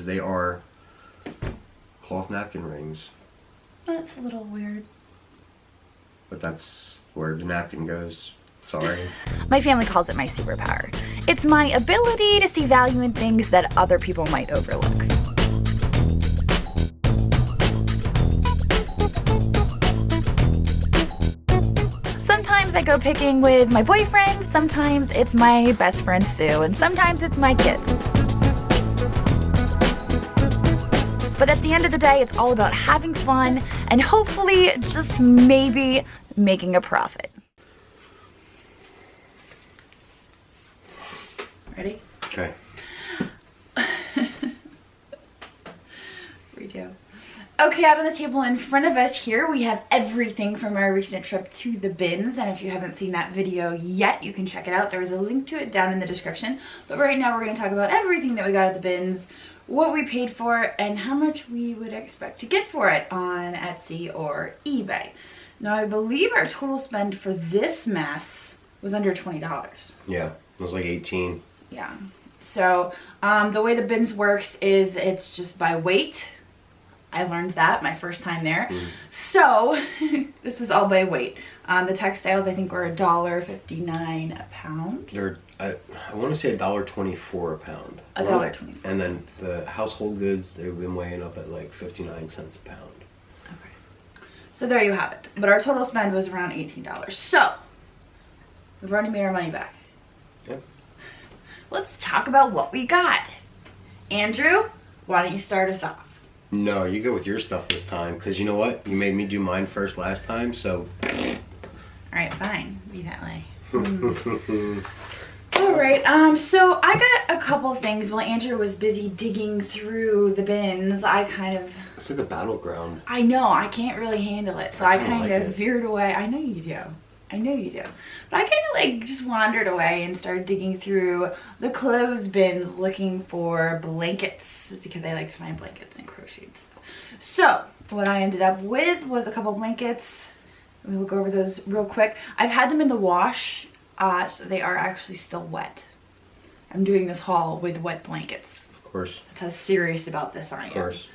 because they are cloth napkin rings. That's a little weird. But that's where the napkin goes. Sorry. My family calls it my superpower. It's my ability to see value in things that other people might overlook. Sometimes I go picking with my boyfriend, sometimes it's my best friend Sue, and sometimes it's my kids. But at the end of the day, it's all about having fun and hopefully just maybe making a profit. Ready? Okay. Redo. Okay, out on the table in front of us here, we have everything from our recent trip to the bins. And if you haven't seen that video yet, you can check it out. There's a link to it down in the description. But right now we're going to talk about everything that we got at the bins, what we paid for, and how much we would expect to get for it on Etsy or eBay. Now, I believe our total spend for this mess was under $20. Yeah, it was like 18. Yeah. So the way the bins works is it's just by weight. I learned that my first time there. So this was all by weight. The textiles I think were $1.59 a pound. They're I want to say $1.24 a pound. $1.24. And then the household goods, they've been weighing up at like 59 cents a pound. Okay. So there you have it. But our total spend was around $18. So we've already made our money back. Yep. Let's talk about what we got. Andrew, why don't you start us off? No, you go with your stuff this time, because you know what? You made me do mine first last time, so... Alright, fine. Be that way. Alright, so I got a couple things while Andrew was busy digging through the bins. I kind of... It's like a battleground. I know, I can't really handle it, so I kind of like veered away. I know you do. I know you do. But I kind of like just wandered away and started digging through the clothes bins looking for blankets because I like to find blankets and crocheted stuff. So what I ended up with was a couple blankets. We will go over those real quick. I've had them in the wash, so they are actually still wet. I'm doing this haul with wet blankets. Of course. That's how serious about this I am. Of course.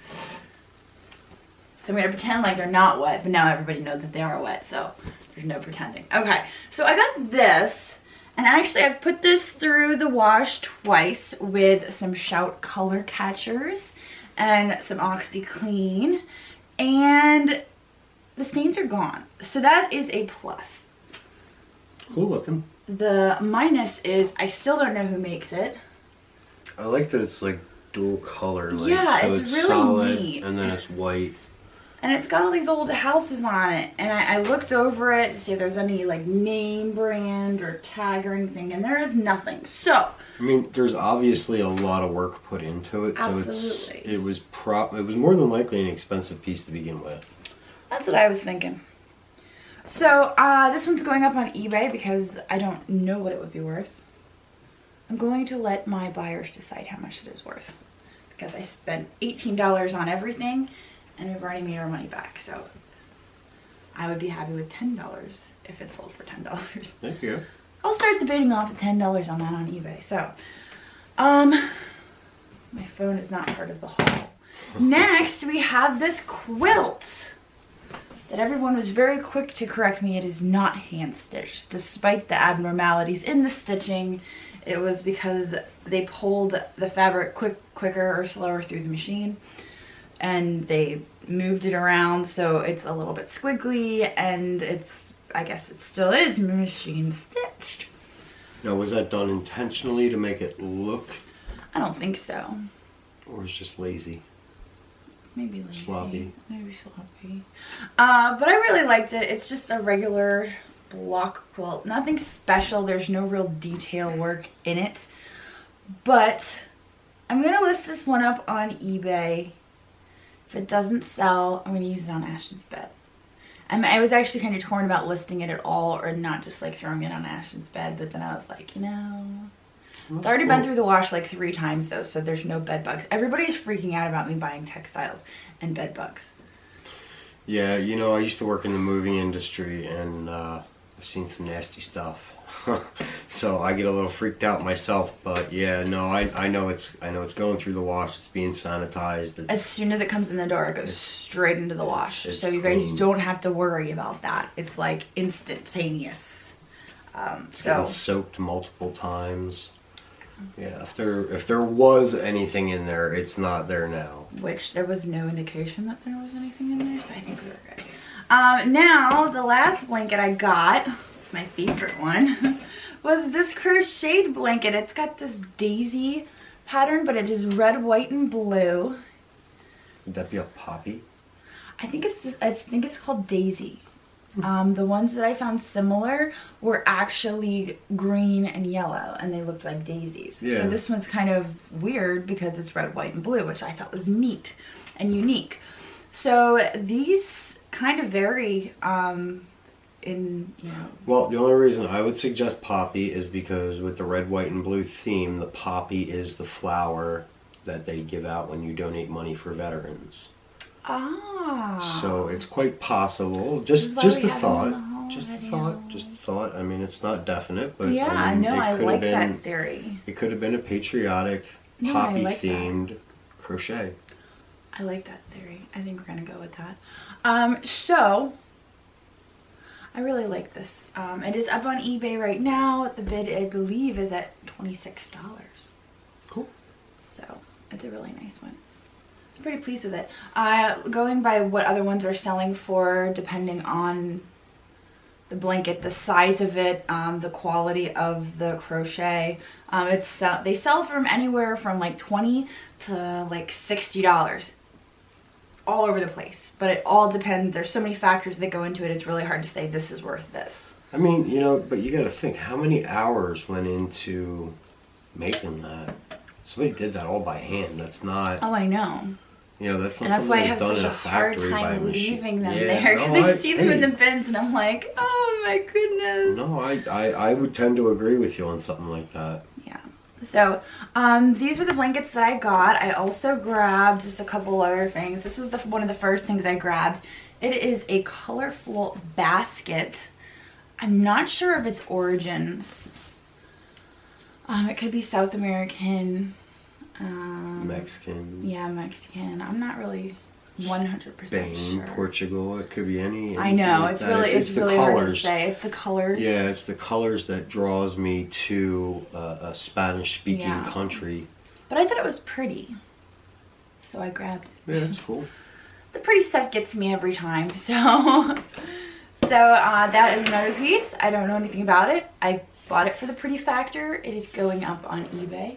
So I'm going to pretend like they're not wet, but now everybody knows that they are wet, so there's no pretending. Okay, so I got this, and actually I've put this through the wash twice with some Shout color catchers and some OxiClean, and the stains are gone. So that is a plus. Cool looking. The minus is I still don't know who makes it. I like that it's like dual color. Like, yeah, so it's really solid, neat. And then it's white. And it's got all these old houses on it. And I looked over it to see if there's any like name brand or tag or anything. And there is nothing. So. I mean, there's obviously a lot of work put into it. Absolutely. So it was more than likely an expensive piece to begin with. That's what I was thinking. So this one's going up on eBay because I don't know what it would be worth. I'm going to let my buyers decide how much it is worth. Because I spent $18 on everything. And we've already made our money back, so I would be happy with $10 if it sold for $10. Thank you. I'll start the bidding off at $10 on that on eBay. So, my phone is not part of the haul. Next, we have this quilt that everyone was very quick to correct me. It is not hand stitched, despite the abnormalities in the stitching. It was because they pulled the fabric quicker or slower through the machine. And they moved it around so it's a little bit squiggly, and I guess it still is machine stitched. Now, was that done intentionally to make it look? I don't think so. Or it's just lazy? Maybe lazy. Sloppy. Maybe sloppy. But I really liked it. It's just a regular block quilt. Nothing special. There's no real detail work in it. But I'm going to list this one up on eBay. If it doesn't sell, I'm going to use it on Ashton's bed. I was actually kind of torn about listing it at all or not just like throwing it on Ashton's bed, but then I was like, you know, it's already been through the wash like 3 times though, so there's no bed bugs. Everybody's freaking out about me buying textiles and bed bugs. Yeah, you know, I used to work in the moving industry, and I've seen some nasty stuff. So I get a little freaked out myself, but yeah, no, I know it's going through the wash. It's being sanitized. As soon as it comes in the door, it goes straight into the wash. It's so you guys clean. don't have to worry about that. It's like instantaneous. So It's soaked multiple times. Yeah, if there was anything in there, it's not there now. which there was no indication that there was anything in there, so I think we were good. Now, the last blanket I got, my favorite one, was this crocheted blanket. It's got this daisy pattern, but it is red, white, and blue. Would that be a poppy? I think it's called Daisy. The ones that I found similar were actually green and yellow, and they looked like daisies. Yeah. So this one's kind of weird because it's red, white, and blue, which I thought was neat and unique. So these kind of vary in, you know. Well, the only reason I would suggest poppy is because with the red, white, and blue theme, the poppy is the flower that they give out when you donate money for veterans. Ah. So it's quite possible. This Just is why just we a have it in thought. the whole Just a video. thought. Just a thought. I mean, it's not definite, but Yeah, I mean, no, I could like have been, that theory. It could have been a patriotic, No, I poppy like that. themed crochet. I like that theory. I think we're gonna go with that. So I really like this. It is up on eBay right now. The bid, I believe, is at $26. Cool. So it's a really nice one. I'm pretty pleased with it. Going by what other ones are selling for, depending on the blanket, the size of it, the quality of the crochet, they sell from anywhere from like $20 to like $60. All over the place, but it all depends. There's so many factors that go into it. It's really hard to say this is worth this. I mean, you know, but you got to think how many hours went into making that. Somebody did that all by hand. That's not, Oh, I know. you know, that's not And that's why I something have that's such done a in a hard factory by a time machine. leaving them Yeah, there because no, I see them in hey. the bins and I'm like, oh my goodness. No, I would tend to agree with you on something like that. Yeah. So these were the blankets that I got. I also grabbed just a couple other things. This was one of the first things I grabbed. It is a colorful basket. I'm not sure of its origins. It could be South American. Mexican, Yeah, Mexican. I'm not really 100% Spain, sure. Portugal. It could be any. I know. like It's that. really, it's the really hard to colors. say. It's the colors. Yeah, it's the colors that draws me to a Spanish-speaking Yeah. country. But I thought it was pretty, so I grabbed it. Yeah, that's cool. The pretty stuff gets me every time. So that is another piece. I don't know anything about it. I bought it for the pretty factor. It is going up on eBay.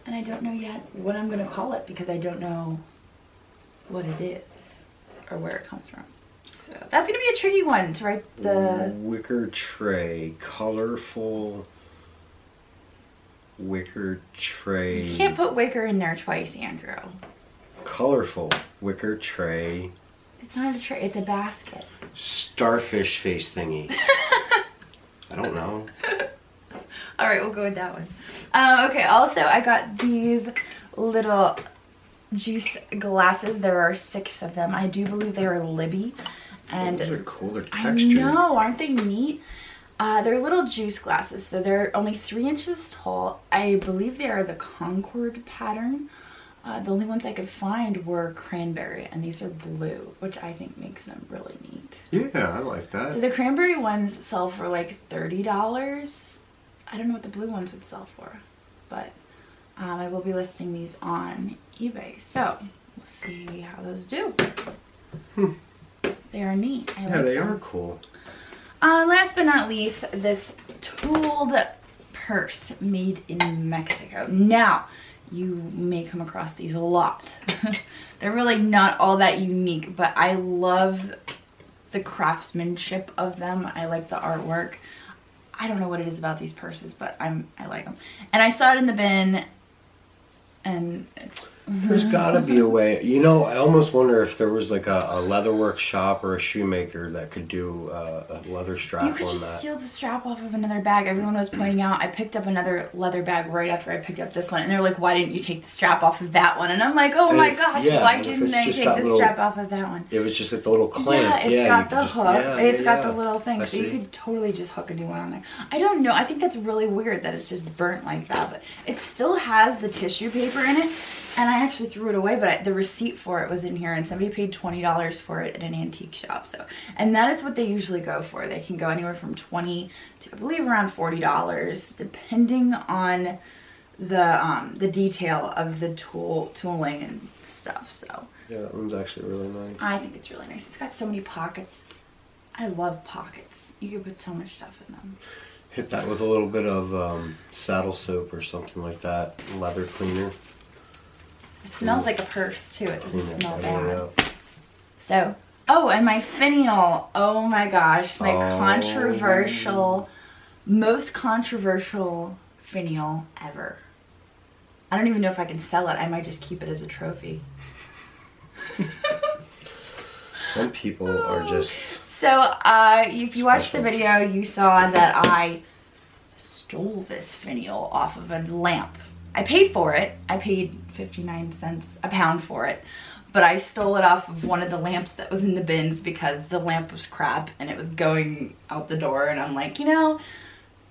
And I don't know yet what I'm going to call it because I don't know what it is or where it comes from. So that's going to be a tricky one to write the... Wicker tray, colorful wicker tray. You can't put wicker in there twice, Andrew. Colorful wicker tray. It's not a tray, it's a basket. Starfish face thingy. I don't know. All right, we'll go with that one. Okay, also I got these little juice glasses. There are 6 of them. I do believe they are Libby. And Those are cool. They're I textured. know, aren't they neat? They're little juice glasses, so they're only 3 inches tall. I believe they are the Concord pattern. The only ones I could find were cranberry, and these are blue, which I think makes them really neat. Yeah, I like that. So the cranberry ones sell for like $30. I don't know what the blue ones would sell for, but I will be listing these on eBay. So we'll see how those do. They are neat. I Yeah, like they them. are cool. Last but not least, this tooled purse made in Mexico. Now, you may come across these a lot. They're really not all that unique, but I love the craftsmanship of them. I like the artwork. I don't know what it is about these purses, but I like them. And I saw it in the bin, and There's gotta be a way. You know, I almost wonder if there was like a leatherwork shop or a shoemaker that could do a leather strap You could on just that. steal the strap off of another bag. Everyone was pointing out, I picked up another leather bag right after I picked up this one. And they're like, why didn't you take the strap off of that one? And I'm like, oh And my if- gosh, yeah, why and if didn't it's I just take got the little- strap off of that one? It was just got the little clamp. Yeah, you got could the just- hook. yeah, It's got yeah. the little thing. I So you see. could totally just hook a new one on there. I don't know. I think that's really weird that it's just burnt like that. But it still has the tissue paper in it. And I actually threw it away, but the receipt for it was in here, and somebody paid $20 for it at an antique shop. So, and that is what they usually go for. They can go anywhere from $20 to, I believe, around $40, depending on the detail of the tooling and stuff. So Yeah, that one's actually really nice. I think it's really nice. It's got so many pockets. I love pockets. You can put so much stuff in them. Hit that with a little bit of saddle soap or something like that. Leather cleaner. It smells like a purse too. It Clean doesn't that smell area bad. up. So, oh, and my Finial. Oh my gosh, my Oh. most controversial Finial ever. I don't even know if I can sell it. I might just keep it as a trophy. Some people are just. So, if you watched the Special. video, you saw that I stole this Finial off of a lamp. I paid for it. I paid 59 cents a pound for it. But I stole it off of one of the lamps that was in the bins because the lamp was crap and it was going out the door. And I'm like, you know,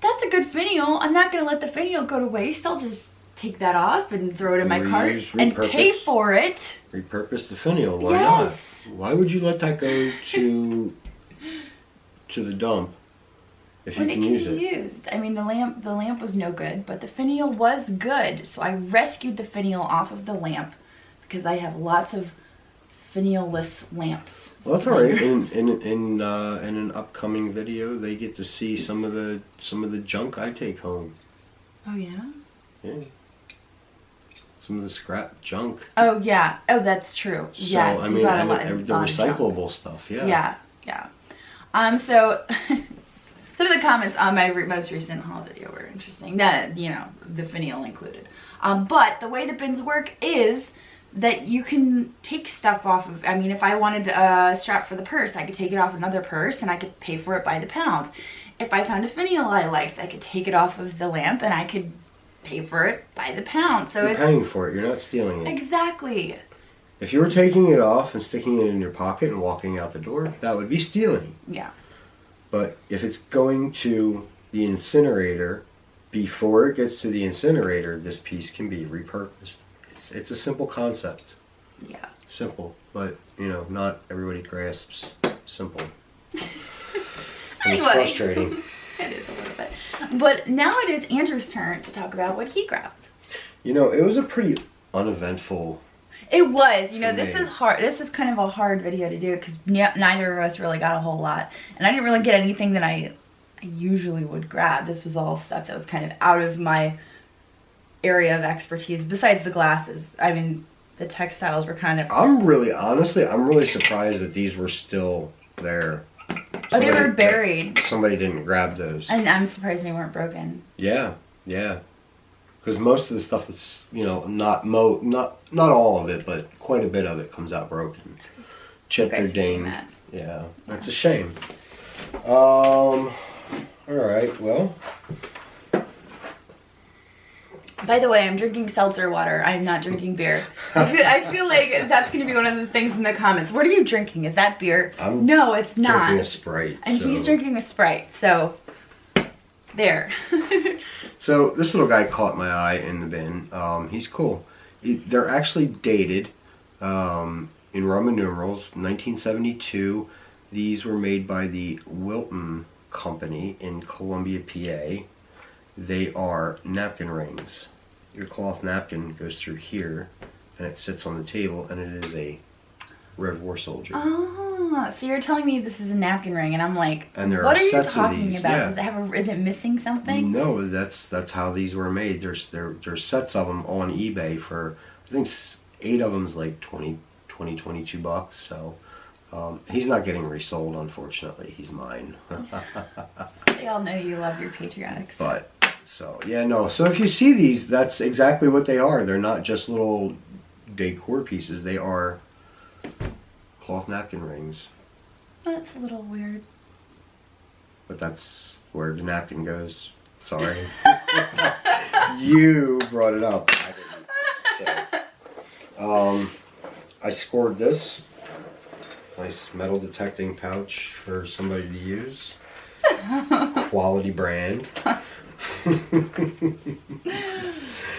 that's a good Finial. I'm not going to let the Finial go to waste. I'll just take that off and throw it in my cart Reuse, and pay repurpose. for it. Repurpose the Finial. Why Yes. not? Why would you let that go to the dump if you When it can can use be it? used. I mean, the lamp was no good, but the Finial was good. So I rescued the Finial off of the lamp because I have lots of Finial-less lamps. Well, that's all right. In an upcoming video, they get to see some of the junk I take home. Oh yeah. Yeah. Some of the scrap junk. Oh yeah. Oh, that's true. So Yes, I you mean, got a and lot. the lot of junk. recyclable stuff. Yeah. Yeah, yeah. So some of the comments on my most recent haul video were interesting. That, you know, the Finial included. But the way the bins work is that you can take stuff off of. I mean, if I wanted a strap for the purse, I could take it off another purse and I could pay for it by the pound. If I found a Finial I liked, I could take it off of the lamp and I could pay for it by the pound. So You're it's paying for it. You're not stealing it. exactly. If you were taking it off and sticking it in your pocket and walking out the door, that would be stealing. Yeah. But if it's going to the incinerator, before it gets to the incinerator, this piece can be repurposed. It's a simple concept. Yeah. Simple, but you know, not everybody grasps simple. And Anyway. It's frustrating. It is a little bit. But now it is Andrew's turn to talk about what he grabbed. You know, it was a pretty uneventful. It was. You know, For this me. is hard. This is kind of a hard video to do because neither of us really got a whole lot. And I didn't really get anything that I usually would grab. This was all stuff that was kind of out of my area of expertise, besides the glasses. I mean, the textiles were kind of... I'm really surprised that these were still there. Oh, they were buried. Somebody didn't grab those. And I'm surprised they weren't broken. Yeah, yeah. Because most of the stuff that's, you know, not all of it, but quite a bit of it comes out broken. You Chipped guys or have seen dinged. that. Yeah, that's a shame. All right, well, By the way, I'm drinking seltzer water. I'm not drinking beer. I feel like that's going to be one of the things in the comments. What are you drinking? Is that beer? I'm No, it's not. drinking a Sprite. And so. he's drinking a Sprite, so there. So this little guy caught my eye in the bin. He's cool. They're actually dated in Roman numerals, 1972. These were made by the Wilton Company in Columbia, PA. They are napkin rings. Your cloth napkin goes through here, and it sits on the table, and it is a Red War soldier. Oh, so you're telling me this is a napkin ring, and I'm like, And there what are are you sets of talking these, about? yeah. Does it have is it missing something? No, that's how these were made. There's sets of them on eBay for, I think 8 of them's like 22 bucks. So he's not getting resold, unfortunately. He's mine. They all know you love your patriotics. But so yeah, no. So if you see these, that's exactly what they are. They're not just little decor pieces. They are cloth napkin rings. That's a little weird. But that's where the napkin goes. Sorry. You brought it up. I didn't. So, I scored this. Nice metal detecting pouch for somebody to use. Quality brand.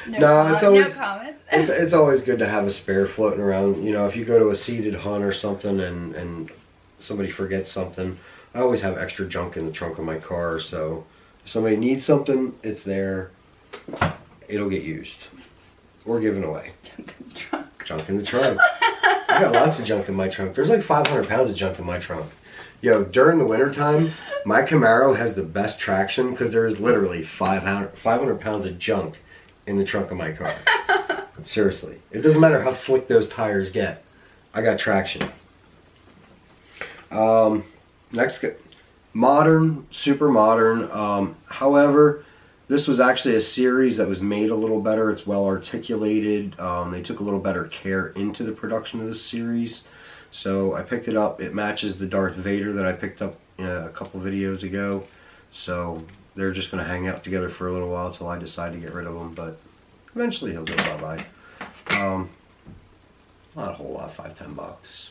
No, it's always, no comments. it's always good to have a spare floating around. You know, if you go to a seated hunt or something and somebody forgets something, I always have extra junk in the trunk of my car. So if somebody needs something, it's there. It'll get used or given away. Junk in the trunk. Junk in the trunk. I got lots of junk in my trunk. There's like 500 pounds of junk in my trunk. Yo, during the wintertime, my Camaro has the best traction because there is literally 500 pounds of junk in the trunk of my car. Seriously. It doesn't matter how slick those tires get. I got traction. Next, modern, super modern. However, this was actually a series that was made a little better. It's well articulated. They took a little better care into the production of this series. So I picked it up. It matches the Darth Vader that I picked up a couple videos ago. So they're just going to hang out together for a little while until I decide to get rid of them. But eventually he'll go bye-bye. Not a whole lot, $5-10.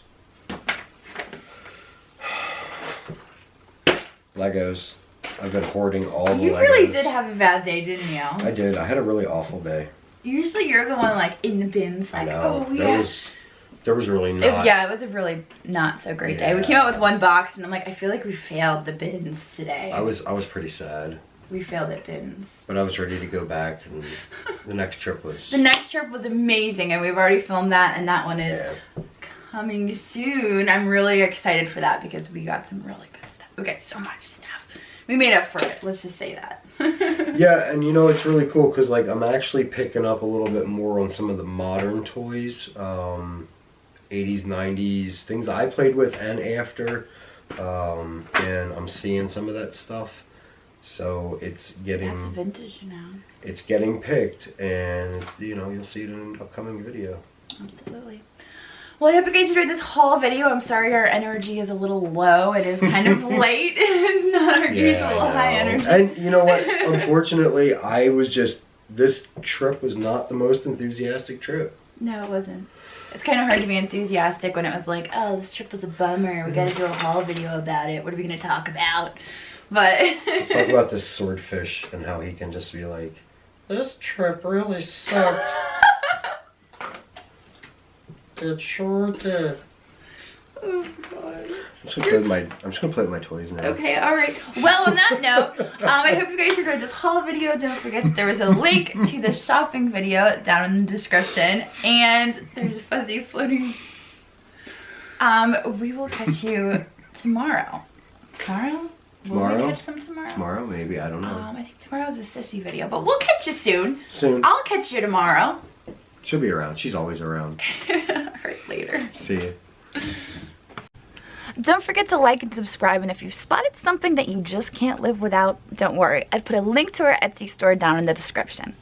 Legos. I've been hoarding all the Legos. You really did have a bad day, didn't you? I did. I had a really awful day. Usually you're the one like in the bins, like, oh yeah. There was really not. Yeah, it was a really not so great day. We came out with one box and I'm like, I feel like we failed the bins today. I was pretty sad. We failed at bins. But I was ready to go back, and the next trip was... The next trip was amazing, and we've already filmed that, and that one is coming soon. I'm really excited for that because we got some really good stuff. We got so much stuff. We made up for it. Let's just say that. Yeah, and you know, it's really cool because like I'm actually picking up a little bit more on some of the modern toys. 80s, 90s, things I played with and after. And I'm seeing some of that stuff. So it's getting... That's vintage now. It's getting picked, and you know, you'll see it in an upcoming video. Absolutely. Well, I hope you guys enjoyed this haul video. I'm sorry our energy is a little low. It is kind of late. It's not our usual high energy. And you know what? Unfortunately, this trip was not the most enthusiastic trip. No, it wasn't. It's kind of hard to be enthusiastic when it was like, oh, this trip was a bummer. We got to do a haul video about it. What are we going to talk about? But let's talk about this swordfish and how he can just be like, this trip really sucked. It sure did. Oh God. I'm just gonna play with my toys now. Okay, alright. Well, on that note, I hope you guys enjoyed this haul video. Don't forget that there was a link to the shopping video down in the description. And there's a fuzzy floating. We will catch you tomorrow. Tomorrow? Will we catch them tomorrow? Tomorrow, maybe. I don't know. I think tomorrow's a sissy video, but we'll catch you soon. Soon. I'll catch you tomorrow. She'll be around. She's always around. Alright, later. See you. Don't forget to like and subscribe, and if you've spotted something that you just can't live without, don't worry. I've put a link to our Etsy store down in the description.